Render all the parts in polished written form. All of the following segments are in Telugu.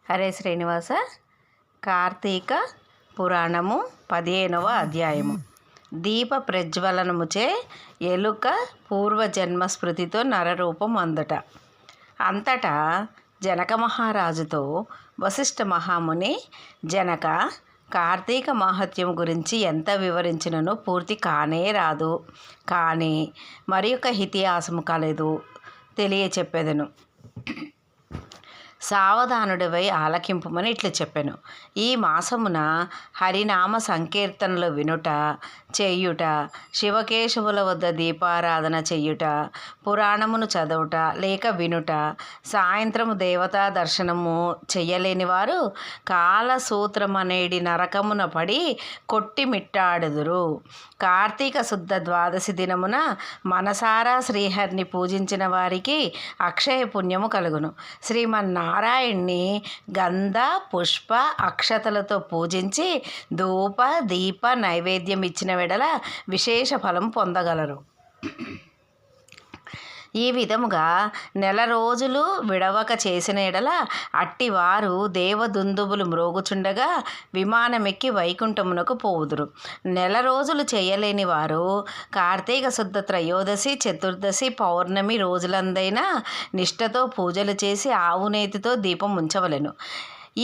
హరే శ్రీనివాస. కార్తీక పురాణము 15వ అధ్యాయము. దీప ప్రజ్వలనముచే ఎలుక పూర్వజన్మ స్మృతితో నరరూపం అందట. అంతటా జనక మహారాజుతో వశిష్ఠ మహాముని, జనక, కార్తీక మహత్యం గురించి ఎంత వివరించినను పూర్తి కానే రాదు. కానీ మరి ఒక ఇతిహాసము కలదు, తెలియచెప్పెదను. సావధానుడివై ఆలకింపుమని ఇట్లా చెప్పాను. ఈ మాసమున హరినామ సంకీర్తనలు వినుట, చెయ్యుట, శివకేశవుల వద్ద దీపారాధన చెయ్యుట, పురాణమును చదువుట లేక వినుట, సాయంత్రము దేవతా దర్శనము చెయ్యలేని వారు కాలసూత్రమనేడి నరకమున పడి కొట్టిమిట్టాడుదురు. కార్తీక శుద్ధ ద్వాదశి దినమున మనసారా శ్రీహరిని పూజించిన వారికి అక్షయ పుణ్యము కలుగును. శ్రీమన్నారాయణ్ణి గంధ పుష్ప అక్షతలతో పూజించి ధూప దీప నైవేద్యం ఇచ్చిన వెడల విశేష ఫలం పొందగలరు. ఈ విధముగా 1 రోజులు విడవక చేసిన ఎడల అట్టివారు దేవదుందుబులు మ్రోగుచుండగా విమానమెక్కి వైకుంఠమునకు పోవుదురు. 1 రోజులు చేయలేని వారు కార్తీక శుద్ధ త్రయోదశి, చతుర్దశి, పౌర్ణమి రోజులందైనా నిష్ఠతో పూజలు చేసి ఆవునేతితో దీపం ఉంచవలెను.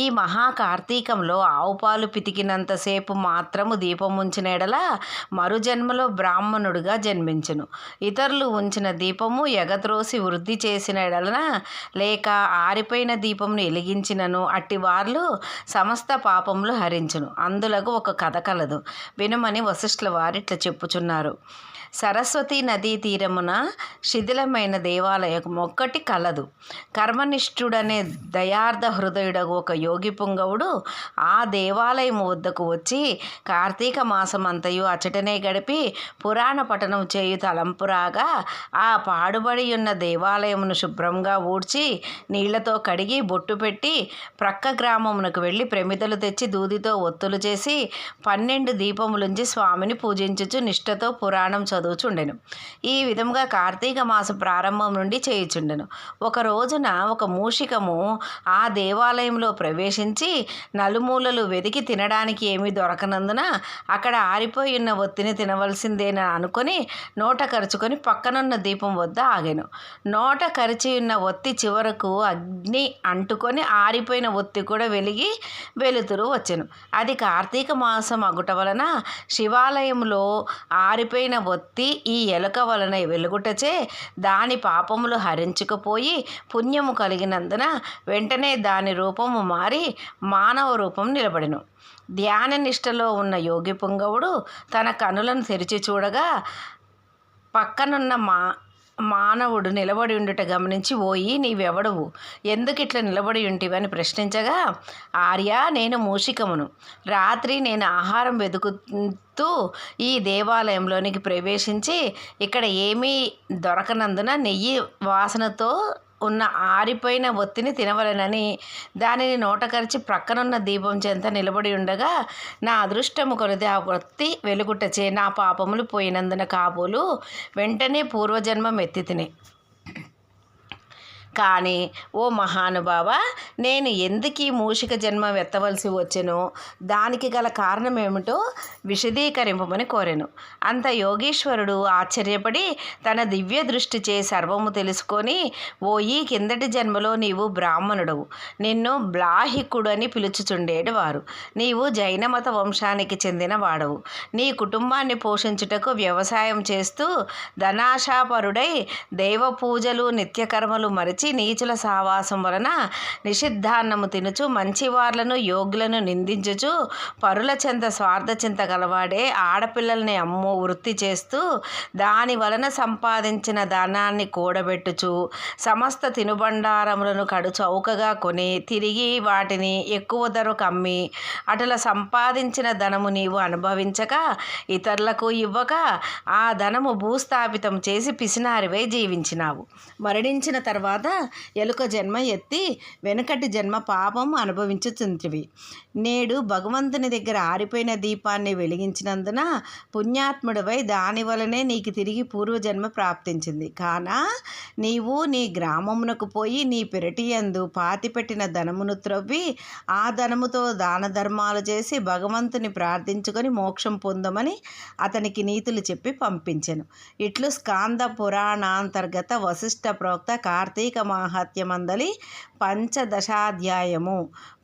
ఈ మహాకార్తీకంలో ఆవు పాలు పితికినంతసేపు మాత్రము దీపం ఉంచిన ఎడల మరుజన్మలో బ్రాహ్మణుడిగా జన్మించును. ఇతరులు ఉంచిన దీపము ఎగత్రోసి వృద్ధి చేసిన ఎడలన లేక ఆరిపోయిన దీపమును వెలిగించినను అట్టి వార్లు సమస్త పాపములు హరించును. అందులకు ఒక కథ కలదు, వినుమని వశిష్ఠుల వారిట్లా చెప్పుచున్నారు. సరస్వతీ నదీ తీరమున శిథిలమైన దేవాలయం ఒక్కటి కలదు. కర్మనిష్ఠుడనే దయార్థ హృదయుడగు ఒక యోగి పుంగవుడు ఆ దేవాలయం వద్దకు వచ్చి కార్తీక మాసమంతయు అచటనే గడిపి పురాణ పఠనం చేయు తలంపురాగా ఆ పాడుబడి ఉన్న దేవాలయమును శుభ్రంగా ఊడ్చి నీళ్లతో కడిగి బొట్టు పెట్టి ప్రక్క గ్రామమునకు వెళ్ళి ప్రమిదలు తెచ్చి దూదితో ఒత్తులు చేసి 12 దీపములుంచి స్వామిని పూజించుచు నిష్ఠతో పురాణం చదువుచుండెను. ఈ విధముగా కార్తీక మాస ప్రారంభం నుండి చేయుచుండెను. ఒక రోజున ఒక మూషికము ఆ దేవాలయంలో ప్రవేశించి నలుమూలలు వెతికి తినడానికి ఏమీ దొరకనందున అక్కడ ఆరిపోయి ఉన్న ఒత్తిని తినవలసిందేనా అనుకొని నోట కరుచుకొని పక్కనున్న దీపం వద్ద ఆగెను. నోట కరిచి ఉన్న ఒత్తి చివరకు అగ్ని అంటుకొని ఆరిపోయిన ఒత్తి కూడా వెలిగి వెలుతురు వచ్చెను. అది కార్తీక మాసం అగుట వలన శివాలయంలో ఆరిపోయిన ఒత్తి ఈ ఎలుక వలన వెలుగుటచే దాని పాపములు హరించుకుపోయి పుణ్యము కలిగినందున వెంటనే దాని రూపము మారి మానవ రూపం నిలబడెను. ధ్యాన నిష్టలో ఉన్న యోగి పుంగవుడు తన కనులను తెరిచి చూడగా పక్కనున్న మానవుడు నిలబడి ఉండుట గమనించి, ఓయి నీవెవడవు, ఎందుకు ఇట్లా నిలబడి ఉంటివని ప్రశ్నించగా, ఆర్య, నేను మూషికమును. రాత్రి నేను ఆహారం వెతుకుతూ ఈ దేవాలయంలోనికి ప్రవేశించి ఇక్కడ ఏమీ దొరకనందున నెయ్యి వాసనతో ఉన్న ఆరిపోయిన ఒత్తిని తినవలెనని దానిని నోటకరిచి ప్రక్కనున్న దీపం చెంత నిలబడి ఉండగా నా అదృష్టము కొలది ఆ ఒత్తి వెలుగుటచే నా పాపములు పోయినందున కాబోలు వెంటనే పూర్వజన్మం ఎత్తి తిని. కానీ ఓ మహానుభావ, నేను ఎందుకు ఈ మూషిక జన్మ ఎత్తవలసి వచ్చెనో దానికి గల కారణం ఏమిటో విశదీకరింపమని కోరెను. అంత యోగీశ్వరుడు ఆశ్చర్యపడి తన దివ్య దృష్టిచే సర్వము తెలుసుకొని, ఓ ఈ కిందటి జన్మలో నీవు బ్రాహ్మణుడవు, నిన్ను బ్లాహికుడని పిలుచుచుండేడు వారు. నీవు జైనమత వంశానికి చెందిన వాడవు. నీ కుటుంబాన్ని పోషించుటకు వ్యవసాయం చేస్తూ ధనాశాపరుడై దైవ పూజలు నిత్యకర్మలు మరిచి నీచుల సావాసం వలన నిషిద్ధాన్నము తినుచు మంచివార్లను యోగులను నిందించుచు పరుల చెంత స్వార్థ చింత గలవాడే ఆడపిల్లల్ని అమ్ము వృత్తి చేస్తూ దాని వలన సంపాదించిన ధనాన్ని కూడబెట్టుచు సమస్త తినుబండారములను కడు చౌకగా కొని తిరిగి వాటిని ఎక్కువ ధరకు అమ్మి అటుల సంపాదించిన ధనము నీవు అనుభవించక ఇతరులకు ఇవ్వక ఆ ధనము భూస్థాపితం చేసి పిసినారివై జీవించినావు. మరణించిన తర్వాత ఎలుక జన్మ ఎత్తి వెనుకటి జన్మ పాపం అనుభవించుచుంటివి. నేడు భగవంతుని దగ్గర ఆరిపోయిన దీపాన్ని వెలిగించినందున పుణ్యాత్ముడివై దాని వలనే నీకు తిరిగి పూర్వజన్మ ప్రాప్తించింది. కాన నీవు నీ గ్రామమునకు పోయి నీ పెరటియందు పాతిపెట్టిన ధనమును త్రవ్వి ఆ ధనముతో దాన ధర్మాలు చేసి భగవంతుని ప్రార్థించుకొని మోక్షం పొందమని అతనికి నీతులు చెప్పి పంపించెను. ఇట్లు స్కాంద పురాణాంతర్గత వశిష్ఠ ప్రోక్త కార్తీక మాహాత్మ్యమందలి పంచదశాధ్యాయము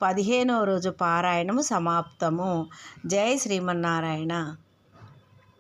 15వ రోజు పారాయణము సమాప్తము. జై శ్రీమన్నారాయణ.